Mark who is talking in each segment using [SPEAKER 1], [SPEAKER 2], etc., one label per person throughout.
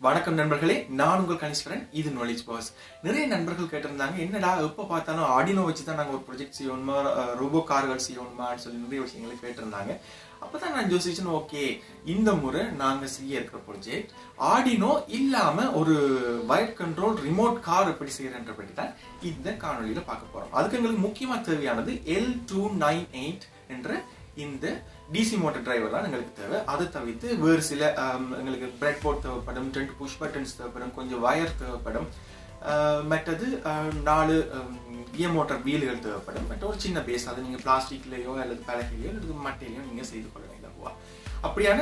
[SPEAKER 1] வணக்கம் நண்பர்களே, நான் உங்கள் கனிஷ்வரன். இது நாலேஜ் பாஸ். நிறைய நண்பர்கள் கேட்டிருந்தாங்க, என்னடா எப்போ பார்த்தாலும் ஆர்டினோ வச்சு தான் நாங்கள் ஒரு ப்ராஜெக்ட் செய்யணுமா, ரோபோ கார்கள் செய்யணுமான்னு சொல்லி நிறைய விஷயங்களை கேட்டிருந்தாங்க. அப்பதான் நான் யோசிச்சேன், ஓகே இந்த முறை நாங்கள் செய்ய இருக்கிற ப்ராஜெக்ட் ஆர்டினோ இல்லாம ஒரு வயர் கண்ட்ரோல் ரிமோட் கார் எப்படி செய்யறன்ற பற்றி தான் இந்த காணொலியில பார்க்க போறோம். அதுக்கு எங்களுக்கு முக்கியமா தேவையானது L298 என்ற இந்த டிசி மோட்டர் டிரைவர் தான் எங்களுக்கு தேவை. அதை தவிர்த்து வேறு சில எங்களுக்கு பிரெட் போர்ட் தேவைப்படும், 2 புஷ் பட்டன்ஸ் தேவைப்படும், கொஞ்சம் வயர் தேவைப்படும், மற்றது 4 கியர் மோட்டர் வீல்கள் தேவைப்படும், மற்ற ஒரு சின்ன பேஸ். அதை நீங்கள் பிளாஸ்டிக்லேயோ அல்லது பலகையிலையோ அல்லது மட்டையிலையோ நீங்கள் செய்து கொள்ள வேண்டாம். அப்படியான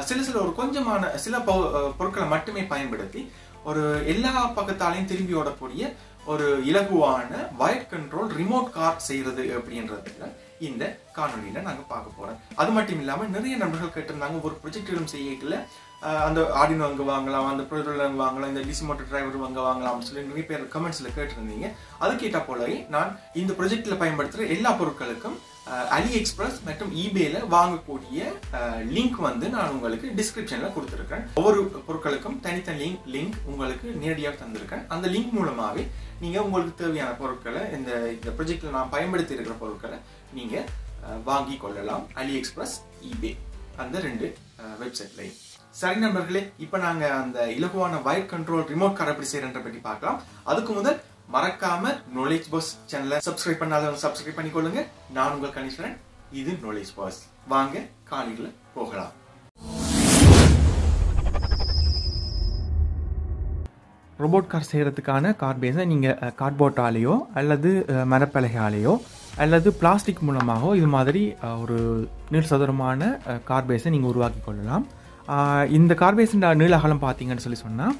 [SPEAKER 1] சில ஒரு கொஞ்சமான சில பொருட்களை மட்டுமே பயன்படுத்தி ஒரு எல்லா பக்கத்தாலையும் திரும்பி ஓடக்கூடிய ஒரு இலகுவான வயர் கண்ட்ரோல் ரிமோட் கார் செய்யறது அப்படின்றதுல இந்த காணொலியில நாங்க பார்க்க போறோம். அது மட்டும் இல்லாம நிறைய நண்பர்கள் கேட்டிருந்தாங்க, ஒரு ப்ராஜெக்ட் செய்யல அந்த ஆர்டினோ அங்க வாங்கலாம், அந்த ப்ரொஜெக்டர் அங்க வாங்கலாம், இந்த டிசி மோட்டர் டிரைவர் அங்க வாங்கலாம்னு சொல்லி நிறைய பேர் கமெண்ட்ஸ்ல கேட்டிருந்தீங்க. அது கேட்டா போலவே நான் இந்த ப்ராஜெக்ட்ல பயன்படுத்துற எல்லா பொருட்களுக்கும் அலி எக்ஸ்பிரஸ் மற்றும் ஈபேல வாங்கக்கூடிய லிங்க் வந்து நான் உங்களுக்கு டிஸ்கிரிப்ஷன்ல கொடுத்துருக்கேன். ஒவ்வொரு பொருட்களுக்கும் தனித்தனி லிங்க் உங்களுக்கு நேரடியாக தந்திருக்கேன். அந்த லிங்க் மூலமாவே நீங்க உங்களுக்கு தேவையான பொருட்களை இந்த ப்ராஜெக்ட்ல நான் பயன்படுத்தி இருக்கிற பொருட்களை நீங்க வாங்கி கொள்ளலாம். அலி எக்ஸ்பிரஸ், ஈபே, அந்த 2 வெப்சைட்லையும். சரி நண்பர்களே, இப்ப நாங்க அந்த இலகுவான வயர் கண்ட்ரோல் ரிமோட் கார் எப்படி செய்யறன்ற பற்றி பார்க்கலாம். அதுக்கு முதல் மறக்காம நாலேஜ் பாஸ் சேனலை சப்ஸ்கிரைப் பண்ணாதவங்க சப்ஸ்கிரைப் பண்ணிக்கொள்ளுங்க. நான் உங்கள் கனிஷ்வரன், இது நாலேஜ் பாஸ். வாங்க காணொளிக்குள்ள போகலாம். ரோபோட் கார் செய்யறதுக்கான கார் பேஸை நீங்கள் கார்ட்போர்டாலேயோ அல்லது மரப்பலகையாலேயோ அல்லது பிளாஸ்டிக் மூலமாகவோ இது மாதிரி ஒரு நீள் சதுரமான கார் பேஸை நீங்கள் உருவாக்கி கொள்ளலாம். இந்த கார் பேஸின் நீள அகலம் பார்த்தீங்கன்னு சொல்லி சொன்னால்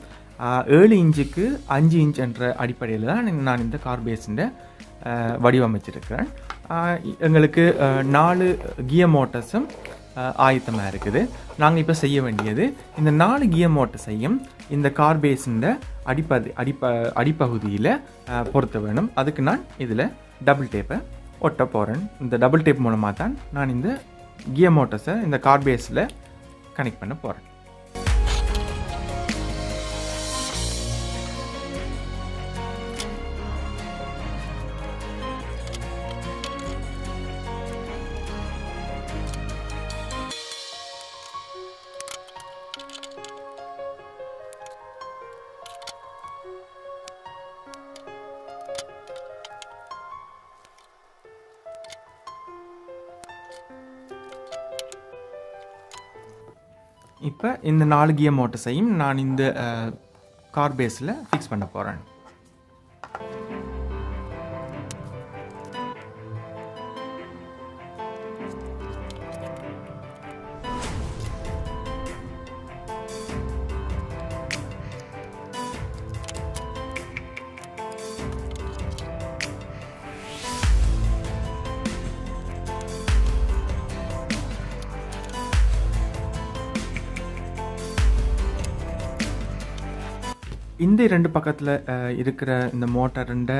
[SPEAKER 1] 7 இன்ச்சுக்கு 5 இன்ச் என்ற அடிப்படையில் தான் நான் இந்த கார் பேஸின் வடிவமைச்சிருக்கிறேன். எங்களுக்கு 4 கியர் மோட்டர்ஸும் ஆயத்தமாக இருக்குது. நாங்கள் இப்போ செய்ய வேண்டியது இந்த 4 கியர் மோட்டர்ஸையும் இந்த கார் பேஸின் அடிப்பகுதியில் பொருத்த வேணும். அதுக்கு நான் இதில் டபுள் டேப்பை ஒட்ட போகிறேன். இந்த டபுள் டேப் மூலமாக தான் நான் இந்த கியர் மோட்டர்ஸை இந்த கார் பேஸில் கனெக்ட் பண்ண போகிறேன். இப்போ இந்த 4 கியர் மோட்டர்ஸையும் நான் இந்த கார் பேஸில் ஃபிக்ஸ் பண்ண போகிறேன். இந்த 2 பக்கத்தில் இருக்கிற இந்த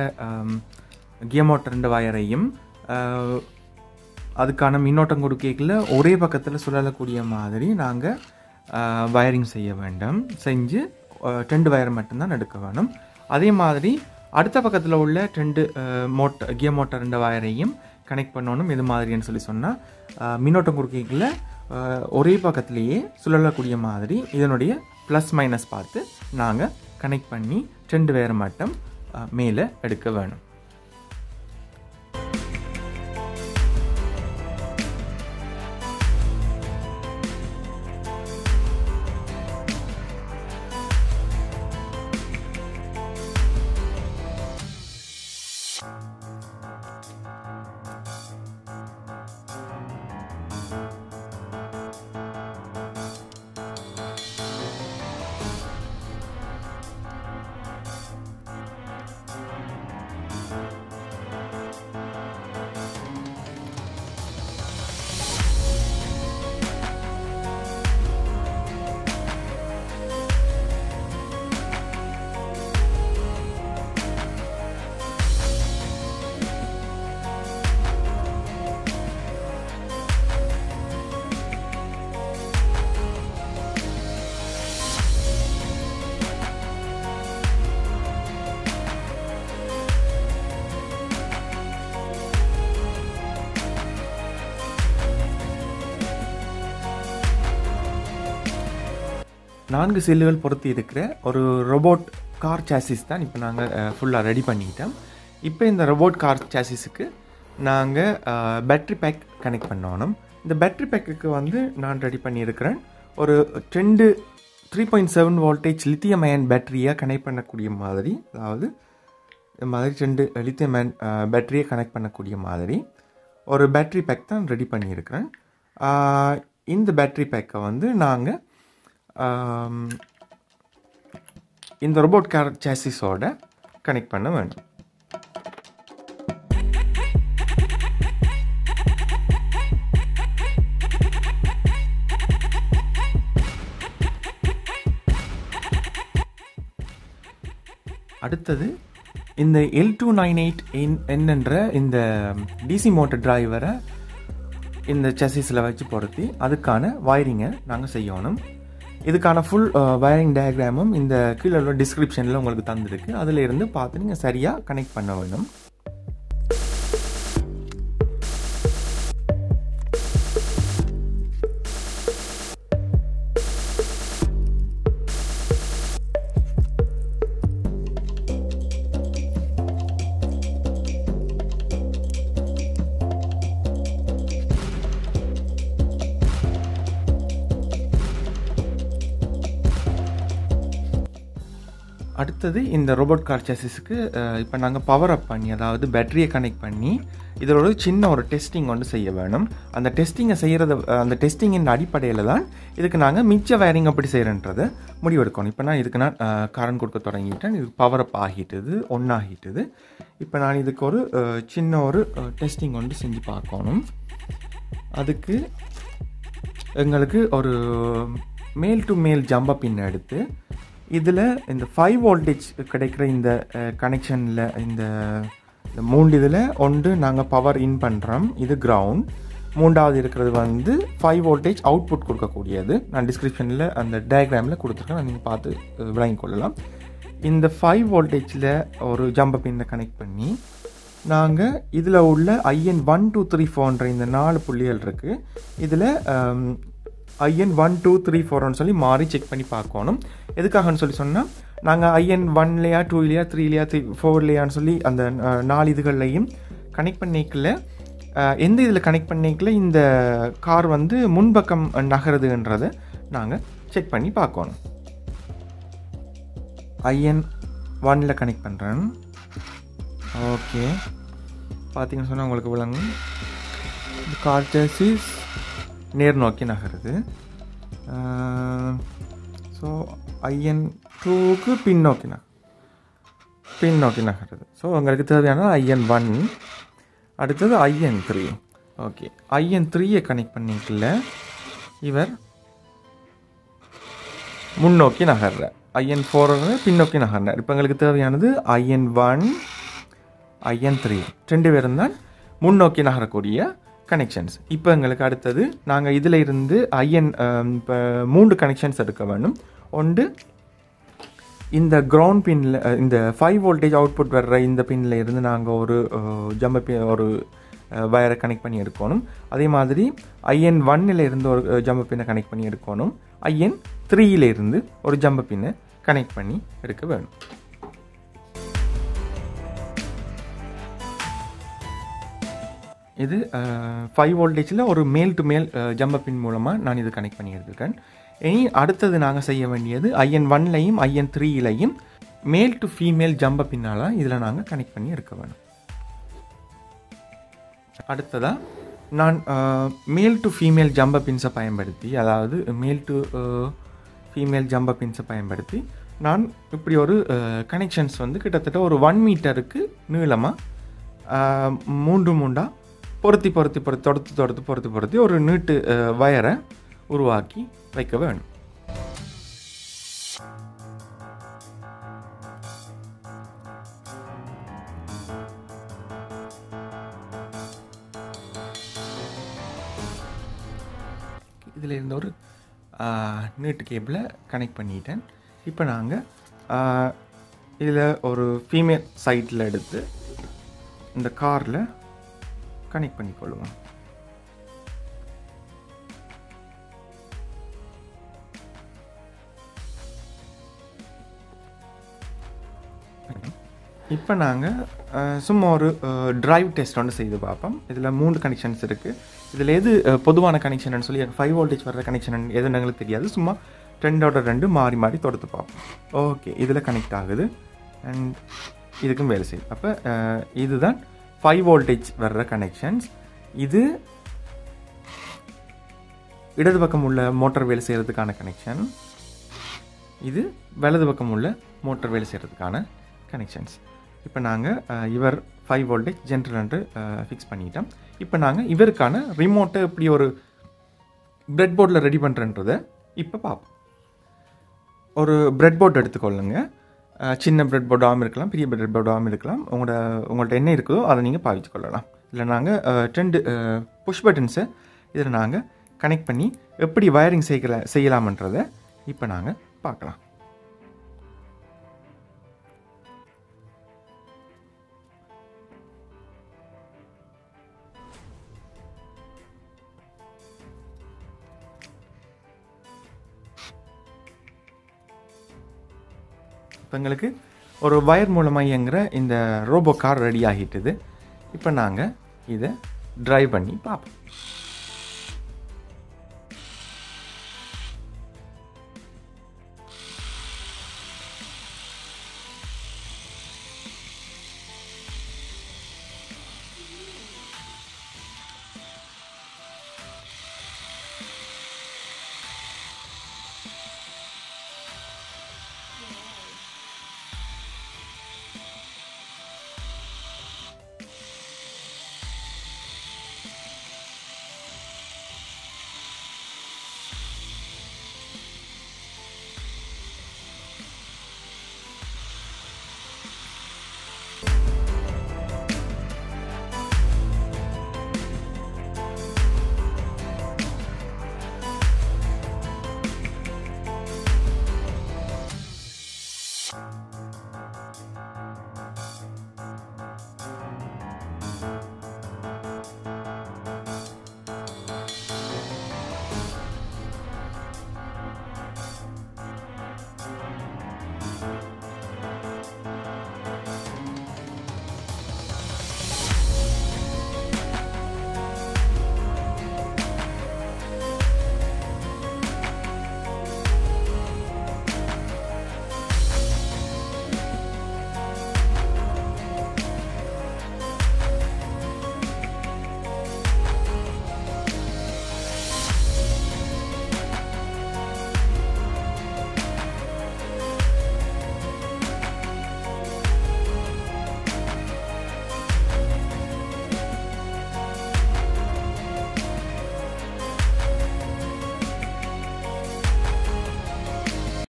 [SPEAKER 1] கியர் மோட்டர் வயரையும் அதுக்கான மின்னோட்டம் கொடுக்கல ஒரே பக்கத்தில் சுழலக்கூடிய மாதிரி நாங்கள் வயரிங் செய்ய வேண்டும். செஞ்சு 2 வயரை மட்டும்தான் எடுக்க வேணும். அதே மாதிரி அடுத்த பக்கத்தில் உள்ள 2 கியர் மோட்டர் வயரையும் கனெக்ட் பண்ணணும். இது மாதிரின்னு சொல்லி சொன்னால் மின்னோட்டம் கொடுக்கல ஒரே பக்கத்திலேயே சுழலக்கூடிய மாதிரி இதனுடைய ப்ளஸ் மைனஸ் பார்த்து நாங்கள் கனெக்ட் பண்ணி 2 வயரை மட்டும் மேலே எடுக்க வேணும். 4 செல்லுகள் பொருத்தி இருக்கிற ஒரு ரோபோட் கார் சாசிஸ் தான் இப்போ நாங்கள் ஃபுல்லாக ரெடி பண்ணிட்டோம். இப்போ இந்த ரோபோட் கார் சாசிஸுக்கு நாங்கள் பேட்ரி பேக் கனெக்ட் பண்ணணும். இந்த பேட்ரி பேக்குக்கு வந்து நான் ரெடி பண்ணியிருக்கிறேன் ஒரு 3.7 வோல்டேஜ் லித்தியம் அயன் பேட்டரியாக கனெக்ட் பண்ணக்கூடிய மாதிரி, அதாவது இந்த மாதிரி 2 லித்தியம் அயன் பேட்டரியை கனெக்ட் பண்ணக்கூடிய மாதிரி ஒரு பேட்ரி பேக் தான் ரெடி பண்ணியிருக்கிறேன். இந்த பேட்ரி பேக்கை வந்து நாங்கள் இந்த ரோபோட் கார் சாசிஸோட கனெக்ட் பண்ண வேண்டும். அடுத்தது இந்த L298N என்ற இந்த டிசி மோட்டர் டிரைவரை இந்த சாசிஸில் வச்சு பொருத்தி அதுக்கான வயரிங்கை நாங்கள் செய்யணும். இதுக்கான ஃபுல் வயரிங் டயக்ராமும் இந்த கீழே உள்ள டிஸ்கிரிப்ஷனில் உங்களுக்கு தந்துருக்கு. அதில் இருந்து பார்த்து நீங்கள் சரியாக கனெக்ட் பண்ண வேணும். அடுத்தது இந்த ரோபோட் கார் சாசிஸுக்கு இப்போ நாங்கள் பவர் அப் பண்ணி, அதாவது பேட்டரியை கனெக்ட் பண்ணி இதில் ஒரு சின்ன ஒரு டெஸ்டிங் ஒன்று செய்ய வேணும். அந்த டெஸ்டிங்கை செய்கிறது, அந்த டெஸ்டிங்கின் அடிப்படையில் தான் இதுக்கு நாங்கள் மிச்ச வயரிங் அப்படி செய்கிறன்றதை முடிவெடுக்கணும். இப்போ நான் இதுக்கு நான் கரண்ட் கொடுக்க தொடங்கிட்டேன். இது பவர் அப் ஆகிட்டுது, ஒன்றாகிட்டுது. இப்போ நான் இதுக்கு ஒரு சின்ன ஒரு டெஸ்டிங் ஒன்று செஞ்சு பார்க்கணும். அதுக்கு எங்களுக்கு ஒரு மேல் டு மேல் ஜம்பை பின் எடுத்து இதில் இந்த 5 வோல்டேஜ் கிடைக்கிற இந்த கனெக்ஷனில் இந்த 3 இதில் ஒன்று நாங்கள் பவர் இன் பண்ணுறோம், இது கிரவுண்ட். 3வது இருக்கிறது வந்து 5 வோல்டேஜ் அவுட்புட் கொடுக்கக்கூடியது. நான் டிஸ்கிரிப்ஷனில் அந்த டயக்ராமில் கொடுத்துருக்கேன், நீங்கள் பார்த்து விளங்கிக் கொள்ளலாம். இந்த 5 வோல்டேஜில் ஒரு ஜம்பை பின்னை கனெக்ட் பண்ணி நாங்கள் இதில் உள்ள IN 1 2 3 4 இந்த 4 புள்ளிகள் இருக்குது. இதில் IN 1 2 3 4ன்னு சொல்லி மாறி செக் பண்ணி பார்க்கணும். எதுக்காகன்னு சொல்லி சொன்னால், நாங்கள் IN 1லையா 2லையா 3லையா 4லையான்னு சொல்லி அந்த 4 இதுகள்லையும் கனெக்ட் பண்ணிக்கல, எந்த இதில் கனெக்ட் பண்ணிக்கல இந்த கார் வந்து முன்பக்கம் நகருதுன்றதை நாங்கள் செக் பண்ணி பார்க்கணும். IN 1ல் கனெக்ட் பண்ணுறேன். ஓகே, பார்த்தீங்கன்னு சொன்னால் உங்களுக்கு விளங்கும். கார் சாசிஸ் நேர் நோக்கி நகருது. ஸோ IN 2க்கு பின்னோக்கி நகருது. ஸோ உங்களுக்கு தேவையான IN 1. அடுத்தது IN 3. ஓகே, IN 3யை கனெக்ட் பண்ணிக்கல, இவர் முன்னோக்கி நகர்ற. IN 4 பின்னோக்கி நகர்றார். இப்போ எங்களுக்கு தேவையானது IN 1 IN 3 2 பேரும் தான் முன்னோக்கி நகரக்கூடிய கனெக்ஷன்ஸ். இப்போ எங்களுக்கு அடுத்தது நாங்கள் இதில் இருந்து இப்போ 3 கனெக்ஷன்ஸ் எடுக்க வேணும். ஒன்று இந்த கிரவுண்ட் பின்னில், இந்த 5 வோல்டேஜ் அவுட்புட் வர்ற இந்த பின்னில் இருந்து நாங்கள் ஒரு ஒரு வயரை கனெக்ட் பண்ணி எடுக்கணும். அதே மாதிரி IN 1ல் இருந்து ஒரு ஜம்பை பின்னை கனெக்ட் பண்ணி எடுக்கணும். IN 3ல் இருந்து ஒரு ஜம்பை பின்னை கனெக்ட் பண்ணி எடுக்க வேணும். இது 5 வோல்டேஜில் ஒரு மேல் டு மேல் ஜம்பை பின் மூலமாக நான் இது கனெக்ட் பண்ணி எடுத்துருக்கேன். இனி அடுத்தது நாங்கள் செய்ய வேண்டியது IN 1லையும் IN 3லையும் மேல் டு ஃபீமேல் ஜம்பை பின்னால் இதில் நாங்கள் கனெக்ட் பண்ணி எடுக்க வேணும். அடுத்ததாக நான் மேல் டு ஃபீமேல் ஜம்பை பின்ஸை பயன்படுத்தி, அதாவது மேல் டு ஃபீமேல் ஜம்பை பின்ஸை பயன்படுத்தி நான் இப்படி ஒரு கனெக்ஷன்ஸ் வந்து கிட்டத்தட்ட ஒரு 1 மீட்டருக்கு நீளமாக 3 பொறுத்தி ஒரு நீட்டு வயரை உருவாக்கி வைக்க வேணும். இதில் இருந்த ஒரு நீட்டு கேபிளை கனெக்ட் பண்ணிட்டேன். இப்போ நாங்கள் இதில் ஒரு ஃபீமேல் சைட்டில் எடுத்து இந்த காரில் கனெக்ட் பண்ணிக்கொள்ளுவோம். இப்போ நாங்கள் சும்மா ஒரு டிரைவ் டெஸ்ட் ஒன்று செய்து பார்ப்போம். இதில் 3 கனெக்ஷன்ஸ் இருக்குது. இதில் எது பொதுவான கனெக்ஷன் சொல்லி 5 வோல்டேஜ் வர்ற கனெக்ஷன் எதுன்னு எங்களுக்கு தெரியாது. சும்மா 2 மாறி மாறி தொடுத்து பார்ப்போம். ஓகே, இதில் கனெக்ட் ஆகுது அண்ட் இதுக்கும் வேலை செய்யுது. அப்போ இதுதான் 5 வோல்டேஜ் வர்ற கனெக்ஷன்ஸ். இது இடது பக்கம் உள்ள மோட்டார் வேலை செய்கிறதுக்கான கனெக்ஷன். இது வலது பக்கம் உள்ள மோட்டார் வேலை செய்கிறதுக்கான கனெக்ஷன்ஸ். இப்போ நாங்கள் இவர் 5 வோல்டேஜ் ஜென்ரல் ஃபிக்ஸ் பண்ணிட்டோம். இப்போ நாங்கள் இவருக்கான ரிமோட்டை எப்படி ஒரு பிரெட் போர்டில் ரெடி பண்ணுறன்றதை இப்போ பார்ப்போம். ஒரு பிரெட் போர்டு எடுத்துக்கொள்ளுங்க. சின்ன பிரெட் போர்டாகவும் இருக்கலாம், பெரிய பிரெட் போர்டாகவும் இருக்கலாம். உங்கள்கிட்ட என்ன இருக்குதோ அதை நீங்கள் பாவிச்சு கொள்ளலாம். இதில் நாங்கள் 2 புஷ் பட்டன்ஸை இதில் நாங்கள் கனெக்ட் பண்ணி எப்படி வயரிங் செய்யலாம்ன்றதை இப்போ நாங்கள் பார்க்கலாம். இப்போ எங்களுக்கு ஒரு வயர் மூலமாக இயங்குகிற இந்த ரோபோ கார் ரெடி ஆகிட்டுது. இப்போ நாங்கள் இதை ட்ரைவ் பண்ணி பார்ப்போம்.